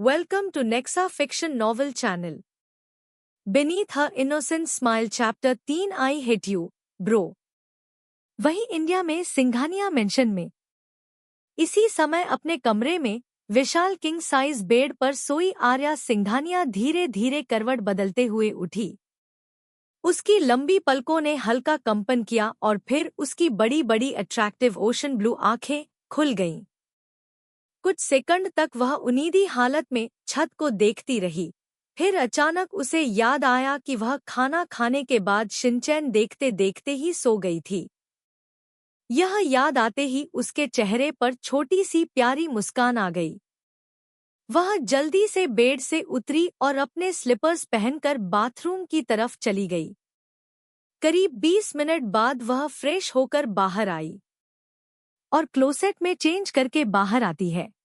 Welcome to Nexa Fiction Novel Channel. Beneath her innocent smile chapter 3 I hate you, bro. वहीं India में Singhania mention में इसी समय अपने कमरे में विशाल किंग साइज बेड पर सोई आर्या सिंघानिया धीरे धीरे करवट बदलते हुए उठी। उसकी लंबी पलकों ने हल्का कंपन किया और फिर उसकी बड़ी बड़ी अट्रैक्टिव ओशन ब्लू आंखें खुल गईं। कुछ सेकंड तक वह उन्नीदी हालत में छत को देखती रही। फिर अचानक उसे याद आया कि वह खाना खाने के बाद शिनचैन देखते देखते ही सो गई थी। यह याद आते ही उसके चेहरे पर छोटी सी प्यारी मुस्कान आ गई। वह जल्दी से बेड से उतरी और अपने स्लीपर्स पहनकर बाथरूम की तरफ चली गई। करीब 20 मिनट बाद वह फ्रेश होकर बाहर आई और क्लोसेट में चेंज करके बाहर आती है।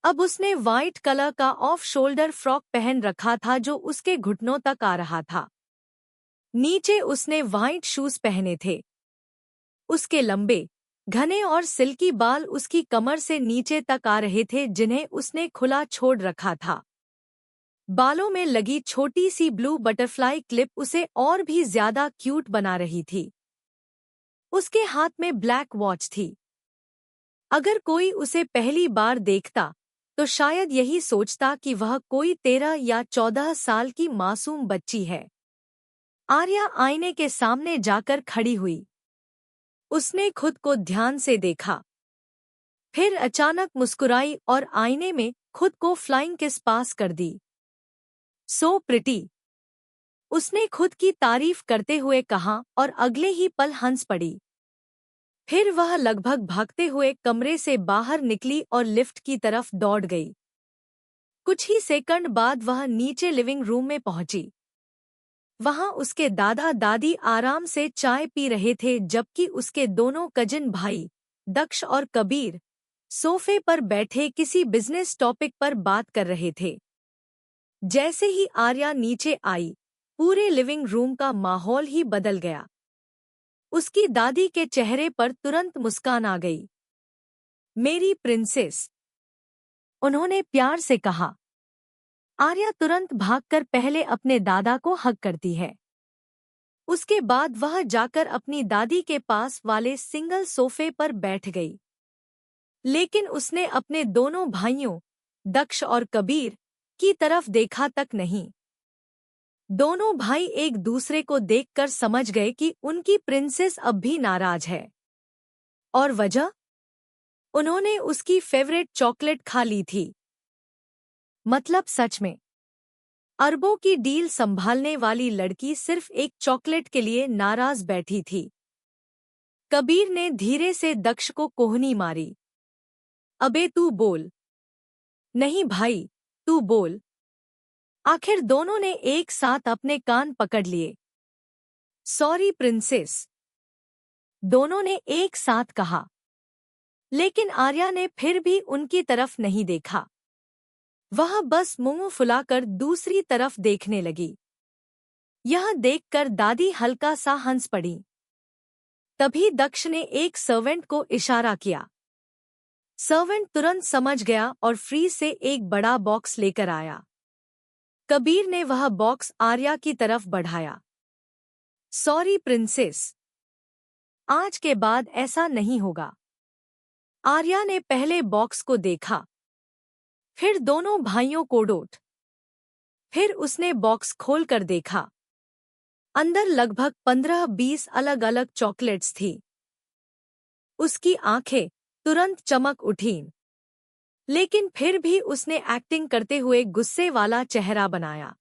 अब उसने वाइट कलर का ऑफ शोल्डर फ्रॉक पहन रखा था जो उसके घुटनों तक आ रहा था। नीचे उसने वाइट शूज पहने थे। उसके लंबे, घने और सिल्की बाल उसकी कमर से नीचे तक आ रहे थे जिन्हें उसने खुला छोड़ रखा था। बालों में लगी छोटी सी ब्लू बटरफ्लाई क्लिप उसे और भी ज्यादा क्यूट बना रही थी। उसके हाथ में ब्लैक वॉच थी। अगर कोई उसे पहली बार देखता तो शायद यही सोचता कि वह कोई 13 या 14 साल की मासूम बच्ची है। आर्या आईने के सामने जाकर खड़ी हुई। उसने खुद को ध्यान से देखा। फिर अचानक मुस्कुराई और आईने में खुद को फ्लाइंग किस पास कर दी। सो प्रिटी, उसने खुद की तारीफ करते हुए कहा और अगले ही पल हंस पड़ी। फिर वह लगभग भागते हुए कमरे से बाहर निकली और लिफ्ट की तरफ दौड़ गई। कुछ ही सेकंड बाद वह नीचे लिविंग रूम में पहुंची। वहां उसके दादा दादी आराम से चाय पी रहे थे जबकि उसके दोनों कजिन भाई दक्ष और कबीर सोफे पर बैठे किसी बिजनेस टॉपिक पर बात कर रहे थे। जैसे ही आर्या नीचे आई, पूरे लिविंग रूम का माहौल ही बदल गया। उसकी दादी के चेहरे पर तुरंत मुस्कान आ गई। मेरी प्रिंसेस, उन्होंने प्यार से कहा। आर्या तुरंत भागकर पहले अपने दादा को हग करती है। उसके बाद वह जाकर अपनी दादी के पास वाले सिंगल सोफे पर बैठ गई। लेकिन उसने अपने दोनों भाइयों दक्ष और कबीर की तरफ देखा तक नहीं। दोनों भाई एक दूसरे को देखकर समझ गए कि उनकी प्रिंसेस अब भी नाराज है। और वजह? उन्होंने उसकी फेवरेट चॉकलेट खा ली थी। मतलब सच में अरबों की डील संभालने वाली लड़की सिर्फ एक चॉकलेट के लिए नाराज बैठी थी। कबीर ने धीरे से दक्ष को कोहनी मारी। अबे तू बोल। नहीं भाई, तू बोल। आखिर दोनों ने एक साथ अपने कान पकड़ लिए। सॉरी प्रिंसेस, दोनों ने एक साथ कहा। लेकिन आर्या ने फिर भी उनकी तरफ नहीं देखा। वह बस मुंह फुलाकर दूसरी तरफ देखने लगी। यह देखकर दादी हल्का सा हंस पड़ी। तभी दक्ष ने एक सर्वेंट को इशारा किया। सर्वेंट तुरंत समझ गया और फ्रीज से एक बड़ा बॉक्स लेकर आया। कबीर ने वह बॉक्स आर्या की तरफ बढ़ाया। सॉरी प्रिंसेस, आज के बाद ऐसा नहीं होगा। आर्या ने पहले बॉक्स को देखा, फिर दोनों भाइयों को डोट। फिर उसने बॉक्स खोलकर देखा। अंदर लगभग 15-20 अलग अलग चॉकलेट्स थी। उसकी आंखें तुरंत चमक उठीं। लेकिन फिर भी उसने एक्टिंग करते हुए गुस्से वाला चेहरा बनाया।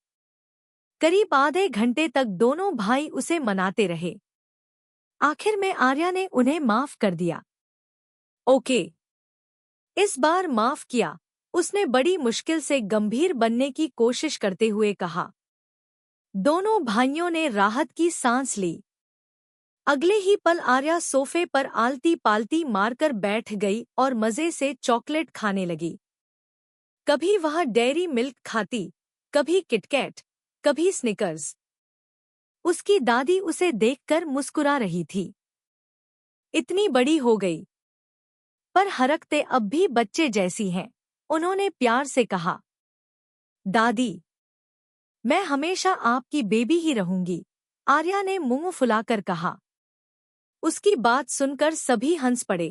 करीब आधे घंटे तक दोनों भाई उसे मनाते रहे। आखिर में आर्या ने उन्हें माफ कर दिया। ओके, इस बार माफ किया, उसने बड़ी मुश्किल से गंभीर बनने की कोशिश करते हुए कहा। दोनों भाइयों ने राहत की सांस ली। अगले ही पल आर्या सोफे पर आलती पालती मारकर बैठ गई और मजे से चॉकलेट खाने लगी। कभी वह डेयरी मिल्क खाती, कभी किटकैट, कभी स्निकर्स। उसकी दादी उसे देखकर मुस्कुरा रही थी। इतनी बड़ी हो गई, पर हरकतें अब भी बच्चे जैसी हैं, उन्होंने प्यार से कहा। दादी, मैं हमेशा आपकी बेबी ही रहूंगी, आर्या ने मुंह फुलाकर कहा। उसकी बात सुनकर सभी हंस पड़े।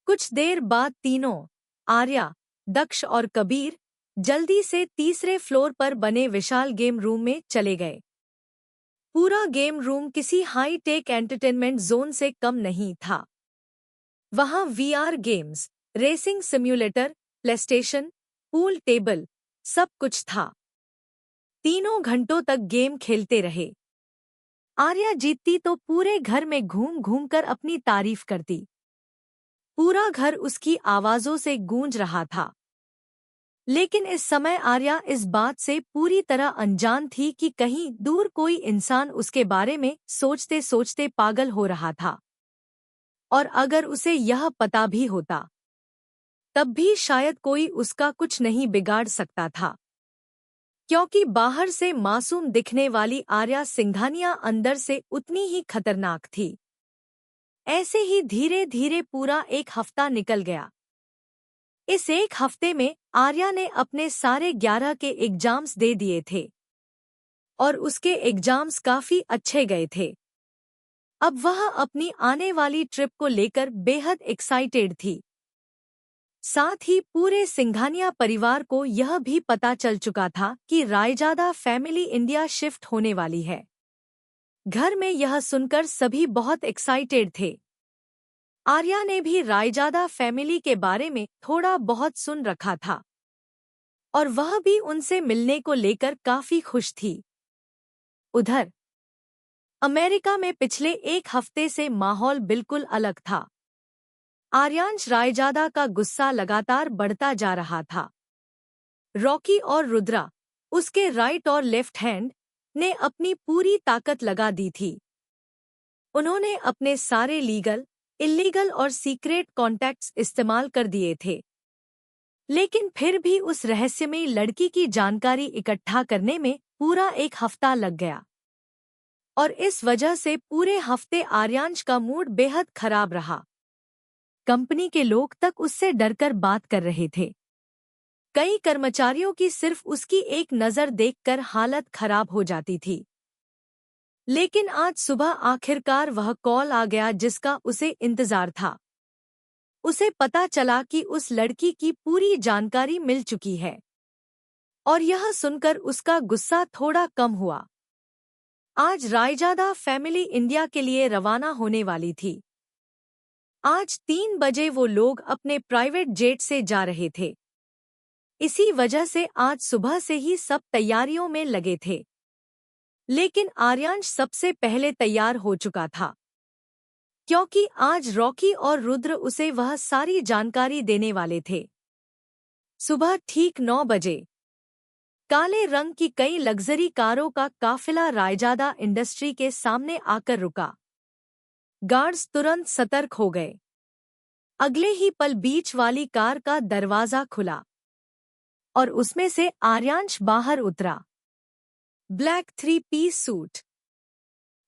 कुछ देर बाद तीनों, आर्या, दक्ष और कबीर, जल्दी से तीसरे फ्लोर पर बने विशाल गेम रूम में चले गए। पूरा गेम रूम किसी हाई टेक एंटरटेनमेंट जोन से कम नहीं था। वहां VR games, racing simulator, PlayStation, pool table, सब कुछ था। तीनों घंटों तक गेम खेलते रहे। आर्या जीतती तो पूरे घर में घूम घूम कर अपनी तारीफ करती। पूरा घर उसकी आवाजों से गूंज रहा था। लेकिन इस समय आर्या इस बात से पूरी तरह अनजान थी कि कहीं दूर कोई इंसान उसके बारे में सोचते सोचते पागल हो रहा था। और अगर उसे यह पता भी होता, तब भी शायद कोई उसका कुछ नहीं बिगाड़ सकता था। क्योंकि बाहर से मासूम दिखने वाली आर्या सिंघानिया अंदर से उतनी ही खतरनाक थी। ऐसे ही धीरे धीरे पूरा एक हफ्ता निकल गया। इस एक हफ्ते में आर्या ने अपने सारे 11 के एग्जाम्स दे दिए थे और उसके एग्जाम्स काफी अच्छे गए थे। अब वह अपनी आने वाली ट्रिप को लेकर बेहद एक्साइटेड थी। साथ ही पूरे सिंघानिया परिवार को यह भी पता चल चुका था कि रायजादा फैमिली इंडिया शिफ्ट होने वाली है। घर में यह सुनकर सभी बहुत एक्साइटेड थे। आर्या ने भी रायजादा फैमिली के बारे में थोड़ा बहुत सुन रखा था और वह भी उनसे मिलने को लेकर काफी खुश थी। उधर अमेरिका में पिछले एक हफ्ते से माहौल बिल्कुल अलग था। आर्यांश रायजादा का गुस्सा लगातार बढ़ता जा रहा था। रॉकी और रुद्रा, उसके राइट और लेफ्ट हैंड, ने अपनी पूरी ताकत लगा दी थी। उन्होंने अपने सारे लीगल, इल्लीगल और सीक्रेट कॉन्टैक्ट्स इस्तेमाल कर दिए थे। लेकिन फिर भी उस रहस्यमयी लड़की की जानकारी इकट्ठा करने में पूरा एक हफ्ता लग गया। और इस वजह से पूरे हफ्ते आर्यांश का मूड बेहद खराब रहा। कंपनी के लोग तक उससे डरकर बात कर रहे थे। कई कर्मचारियों की सिर्फ उसकी एक नज़र देखकर हालत खराब हो जाती थी। लेकिन आज सुबह आखिरकार वह कॉल आ गया जिसका उसे इंतजार था। उसे पता चला कि उस लड़की की पूरी जानकारी मिल चुकी है और यह सुनकर उसका गुस्सा थोड़ा कम हुआ। आज रायजादा फैमिली इंडिया के लिए रवाना होने वाली थी। आज 3 बजे वो लोग अपने प्राइवेट जेट से जा रहे थे। इसी वजह से आज सुबह से ही सब तैयारियों में लगे थे। लेकिन आर्यांश सबसे पहले तैयार हो चुका था, क्योंकि आज रॉकी और रुद्र उसे वह सारी जानकारी देने वाले थे। सुबह ठीक 9 बजे काले रंग की कई लग्जरी कारों का काफिला रायजादा इंडस्ट्री के सामने आकर रुका। गार्ड्स तुरंत सतर्क हो गए। अगले ही पल बीच वाली कार का दरवाजा खुला और उसमें से आर्यांश बाहर उतरा। Black 3 piece suit,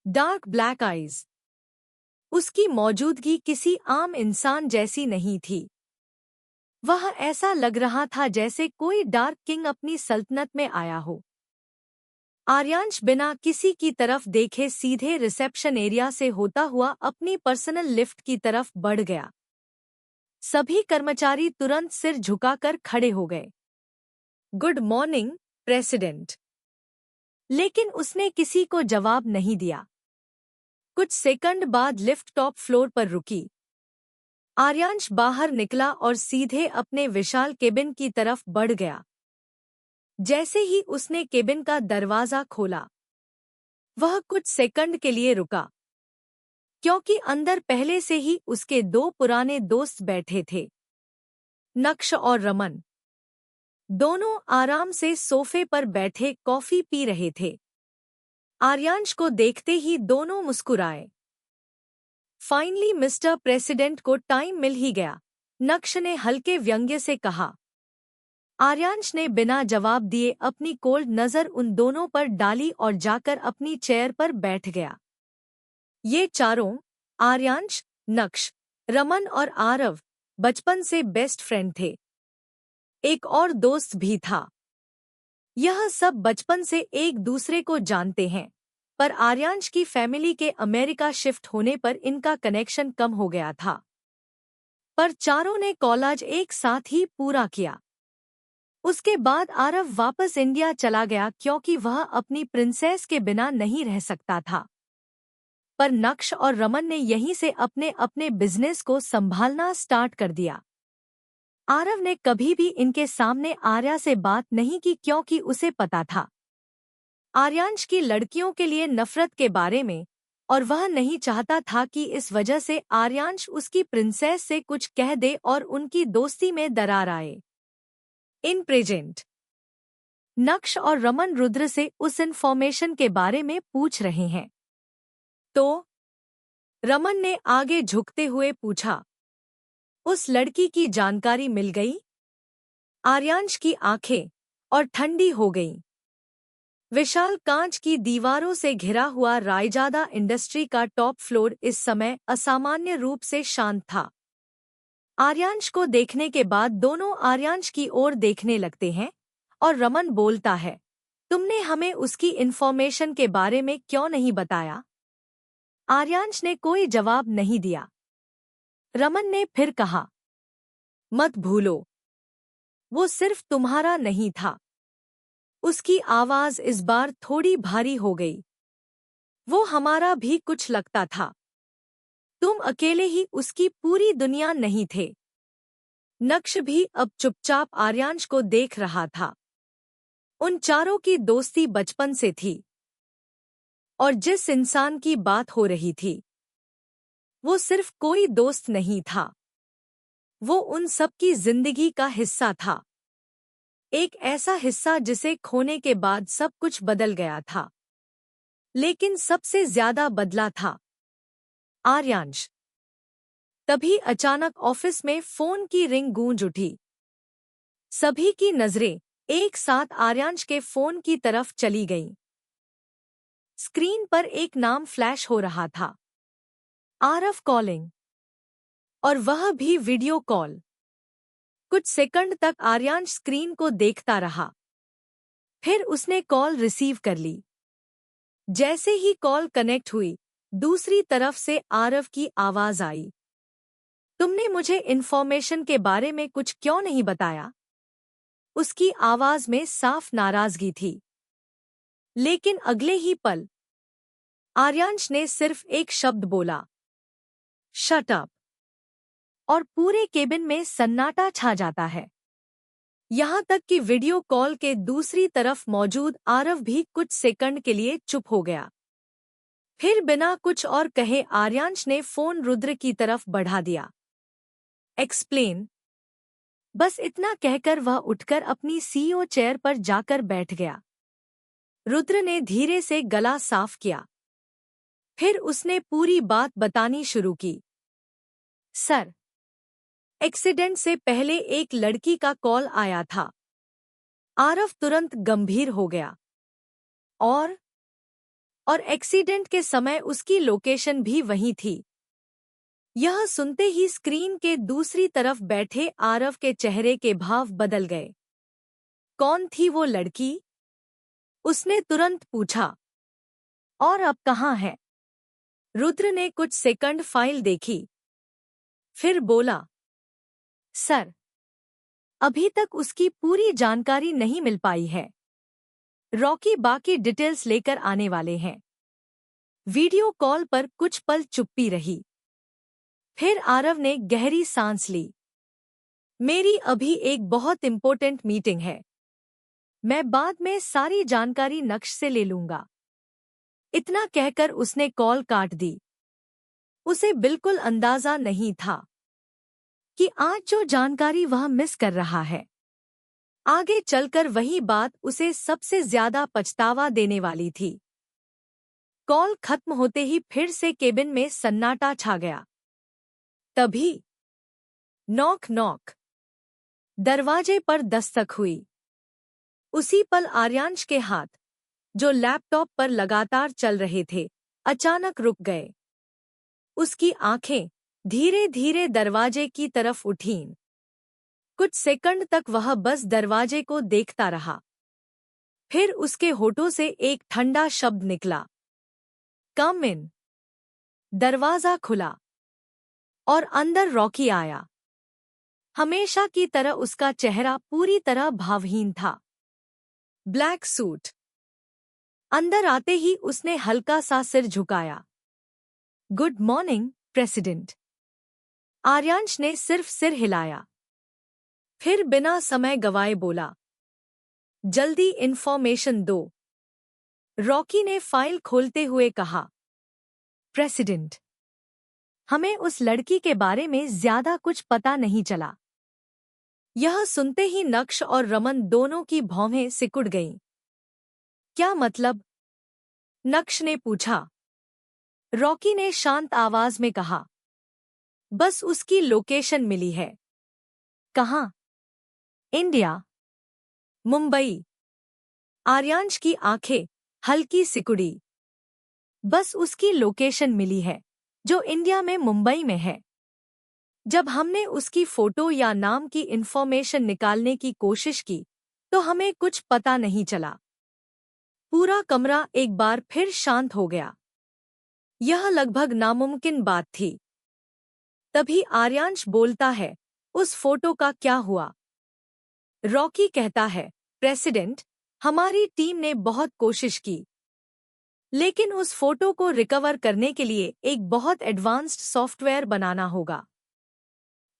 dark black eyes. उसकी मौजूदगी किसी आम इंसान जैसी नहीं थी। वह ऐसा लग रहा था जैसे कोई डार्क किंग अपनी सल्तनत में आया हो। आर्यांश बिना किसी की तरफ देखे सीधे रिसेप्शन एरिया से होता हुआ अपनी पर्सनल लिफ्ट की तरफ बढ़ गया। सभी कर्मचारी तुरंत सिर झुकाकर खड़े हो गए। Good morning, president. लेकिन उसने किसी को जवाब नहीं दिया। कुछ सेकंड बाद लिफ्ट टॉप फ्लोर पर रुकी। आर्यांश बाहर निकला और सीधे अपने विशाल केबिन की तरफ बढ़ गया। जैसे ही उसने केबिन का दरवाजा खोला, वह कुछ सेकंड के लिए रुका, क्योंकि अंदर पहले से ही उसके 2 पुराने दोस्त बैठे थे, नक्श और रमन। दोनों आराम से सोफे पर बैठे कॉफी पी रहे थे। आर्यांश को देखते ही दोनों मुस्कुराए। फाइनली मिस्टर प्रेसिडेंट को टाइम मिल ही गया, नक्श ने हल्के व्यंग्य से कहा। आर्यांश ने बिना जवाब दिए अपनी कोल्ड नज़र उन दोनों पर डाली और जाकर अपनी चेयर पर बैठ गया। ये चारों, आर्यांश, नक्श, रमन और आरव, बचपन से बेस्ट फ्रेंड थे। एक और दोस्त भी था, यह सब बचपन से एक दूसरे को जानते हैं, पर आर्यांश की फैमिली के अमेरिका शिफ्ट होने पर इनका कनेक्शन कम हो गया था। पर चारों ने कॉलेज एक साथ ही पूरा किया। उसके बाद आरव वापस इंडिया चला गया क्योंकि वह अपनी प्रिंसेस के बिना नहीं रह सकता था। पर नक्श और रमन ने यहीं से अपने अपने बिजनेस को संभालना स्टार्ट कर दिया। आरव ने कभी भी इनके सामने आर्या से बात नहीं की क्योंकि उसे पता था आर्यांश की लड़कियों के लिए नफरत के बारे में, और वह नहीं चाहता था कि इस वजह से आर्यांश उसकी प्रिंसेस से कुछ कह दे और उनकी दोस्ती में दरार आए। इन प्रेजेंट नक्श और रमन रुद्र से उस इन्फॉर्मेशन के बारे में पूछ रहे हैं। तो रमन ने आगे झुकते हुए पूछा, उस लड़की की जानकारी मिल गई? आर्यांश की आंखें और ठंडी हो गईं। विशाल कांच की दीवारों से घिरा हुआ रायजादा इंडस्ट्री का टॉप फ्लोर इस समय असामान्य रूप से शांत था। आर्यांश को देखने के बाद दोनों आर्यांश की ओर देखने लगते हैं और रमन बोलता है, तुमने हमें उसकी इन्फॉर्मेशन के बारे में क्यों नहीं बताया? आर्यांश ने कोई जवाब नहीं दिया। रमन ने फिर कहा, मत भूलो, वो सिर्फ तुम्हारा नहीं था। उसकी आवाज इस बार थोड़ी भारी हो गई। वो हमारा भी कुछ लगता था। तुम अकेले ही उसकी पूरी दुनिया नहीं थे। नक्श भी अब चुपचाप आर्यांश को देख रहा था। उन चारों की दोस्ती बचपन से थी, और जिस इंसान की बात हो रही थी वो सिर्फ कोई दोस्त नहीं था, वो उन सब की जिंदगी का हिस्सा था। एक ऐसा हिस्सा जिसे खोने के बाद सब कुछ बदल गया था। लेकिन सबसे ज्यादा बदला था आर्यांश। तभी अचानक ऑफिस में फोन की रिंग गूंज उठी। सभी की नजरें एक साथ आर्यांश के फोन की तरफ चली गईं। स्क्रीन पर एक नाम फ्लैश हो रहा था, आरव कॉलिंग, और वह भी वीडियो कॉल। कुछ सेकंड तक आर्यांश स्क्रीन को देखता रहा, फिर उसने कॉल रिसीव कर ली। जैसे ही कॉल कनेक्ट हुई, दूसरी तरफ से आरव की आवाज आई, तुमने मुझे इन्फॉर्मेशन के बारे में कुछ क्यों नहीं बताया? उसकी आवाज में साफ नाराजगी थी। लेकिन अगले ही पल आर्यांश ने सिर्फ एक शब्द बोला, शट अप, और पूरे केबिन में सन्नाटा छा जाता है। यहाँ तक कि वीडियो कॉल के दूसरी तरफ मौजूद आरव भी कुछ सेकंड के लिए चुप हो गया। फिर बिना कुछ और कहे आर्यांश ने फोन रुद्र की तरफ बढ़ा दिया। एक्सप्लेन। बस इतना कहकर वह उठकर अपनी सीईओ चेयर पर जाकर बैठ गया। रुद्र ने धीरे से गला साफ किया। फिर उसने पूरी बात बतानी शुरू की। सर, एक्सीडेंट से पहले एक लड़की का कॉल आया था। आरव तुरंत गंभीर हो गया। और एक्सीडेंट के समय उसकी लोकेशन भी वहीं थी। यह सुनते ही स्क्रीन के दूसरी तरफ बैठे आरव के चेहरे के भाव बदल गए। कौन थी वो लड़की? उसने तुरंत पूछा। और अब कहाँ है? रुद्र ने कुछ सेकंड फाइल देखी, फिर बोला, सर, अभी तक उसकी पूरी जानकारी नहीं मिल पाई है। रॉकी बाकी डिटेल्स लेकर आने वाले हैं। वीडियो कॉल पर कुछ पल चुप्पी रही। फिर आरव ने गहरी सांस ली। मेरी अभी एक बहुत इंपॉर्टेंट मीटिंग है। मैं बाद में सारी जानकारी नक्श से ले लूंगा। इतना कहकर उसने कॉल काट दी। उसे बिल्कुल अंदाजा नहीं था कि आज जो जानकारी वह मिस कर रहा है, आगे चलकर वही बात उसे सबसे ज्यादा पछतावा देने वाली थी। कॉल खत्म होते ही फिर से केबिन में सन्नाटा छा गया। तभी नॉक नॉक, दरवाजे पर दस्तक हुई। उसी पल आर्यांश के हाथ, जो लैपटॉप पर लगातार चल रहे थे, अचानक रुक गए। उसकी आंखें धीरे धीरे दरवाजे की तरफ उठीं। कुछ सेकंड तक वह बस दरवाजे को देखता रहा। फिर उसके होठों से एक ठंडा शब्द निकला, कम इन। दरवाजा खुला और अंदर रॉकी आया। हमेशा की तरह उसका चेहरा पूरी तरह भावहीन था। Black suit. अंदर आते ही उसने हल्का सा सिर झुकाया। Good morning president. आर्यांश ने सिर्फ सिर हिलाया। फिर बिना समय गवाए बोला, जल्दी इन्फॉर्मेशन दो। रॉकी ने फाइल खोलते हुए कहा, प्रेसिडेंट, हमें उस लड़की के बारे में ज्यादा कुछ पता नहीं चला। यह सुनते ही नक्श और रमन दोनों की भौहें सिकुड़ गईं। क्या मतलब? नक्श ने पूछा। रॉकी ने शांत आवाज में कहा, बस उसकी लोकेशन मिली है। कहाँ? इंडिया, मुंबई। आर्यांश की आंखें हल्की सिकुड़ी। बस उसकी लोकेशन मिली है, जो इंडिया में मुंबई में है। जब हमने उसकी फोटो या नाम की इन्फॉर्मेशन निकालने की कोशिश की, तो हमें कुछ पता नहीं चला। पूरा कमरा एक बार फिर शांत हो गया। यह लगभग नामुमकिन बात थी। तभी आर्यांश बोलता है, उस फोटो का क्या हुआ? रॉकी कहता है, प्रेसिडेंट, हमारी टीम ने बहुत कोशिश की, लेकिन उस फोटो को रिकवर करने के लिए एक बहुत एडवांस्ड सॉफ्टवेयर बनाना होगा।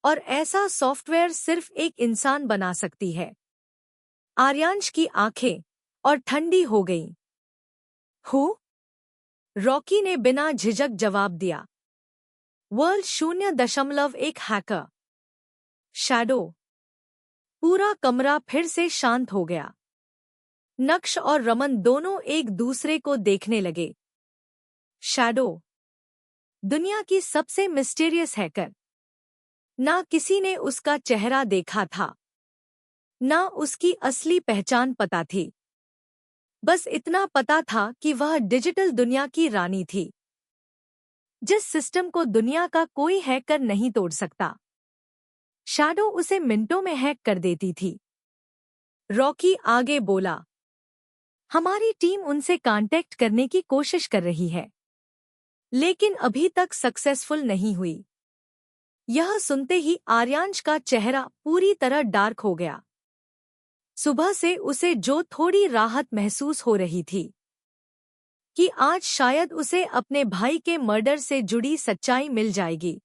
और ऐसा सॉफ्टवेयर सिर्फ एक इंसान बना सकती है। आर्यांश की आंखें और ठंडी हो गईं। हु? रॉकी ने बिना झिझक जवाब दिया, वर्ल्ड 0.1 हैकर। शैडो। पूरा कमरा फिर से शांत हो गया। नक्श और रमन दोनों एक दूसरे को देखने लगे। शैडो, दुनिया की सबसे मिस्टीरियस हैकर। ना किसी ने उसका चेहरा देखा था, ना उसकी असली पहचान पता थी। बस इतना पता था कि वह डिजिटल दुनिया की रानी थी, जिस सिस्टम को दुनिया का कोई हैकर नहीं तोड़ सकता। शैडो उसे मिनटों में हैक कर देती थी। रॉकी आगे बोला, हमारी टीम उनसे कांटेक्ट करने की कोशिश कर रही है, लेकिन अभी तक सक्सेसफुल नहीं हुई। यह सुनते ही आर्यांश का चेहरा पूरी तरह डार्क हो गया। सुबह से उसे जो थोड़ी राहत महसूस हो रही थी कि आज शायद उसे अपने भाई के मर्डर से जुड़ी सच्चाई मिल जाएगी,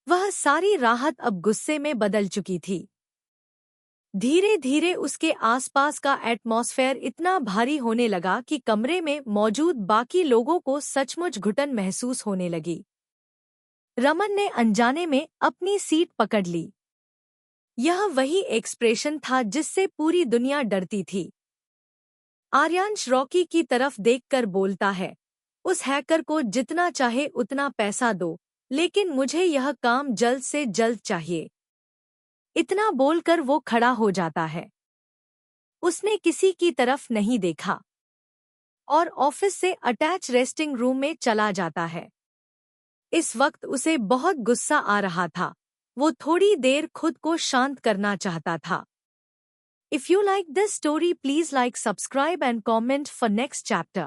वह सारी राहत अब गुस्से में बदल चुकी थी। धीरे धीरे उसके आसपास का एटमॉस्फेयर इतना भारी होने लगा कि कमरे में मौजूद बाकी लोगों को सचमुच घुटन महसूस होने लगी। रमन ने अनजाने में अपनी सीट पकड़ ली। यह वही एक्सप्रेशन था जिससे पूरी दुनिया डरती थी। आर्यांश रॉकी की तरफ देखकर बोलता है, उस हैकर को जितना चाहे उतना पैसा दो, लेकिन मुझे यह काम जल्द से जल्द चाहिए। इतना बोलकर वो खड़ा हो जाता है। उसने किसी की तरफ नहीं देखा और ऑफिस से अटैच रेस्टिंग रूम में चला जाता है। इस वक्त उसे बहुत गुस्सा आ रहा था। वो थोड़ी देर खुद को शांत करना चाहता था। If you like this story, please like, subscribe and comment for next chapter.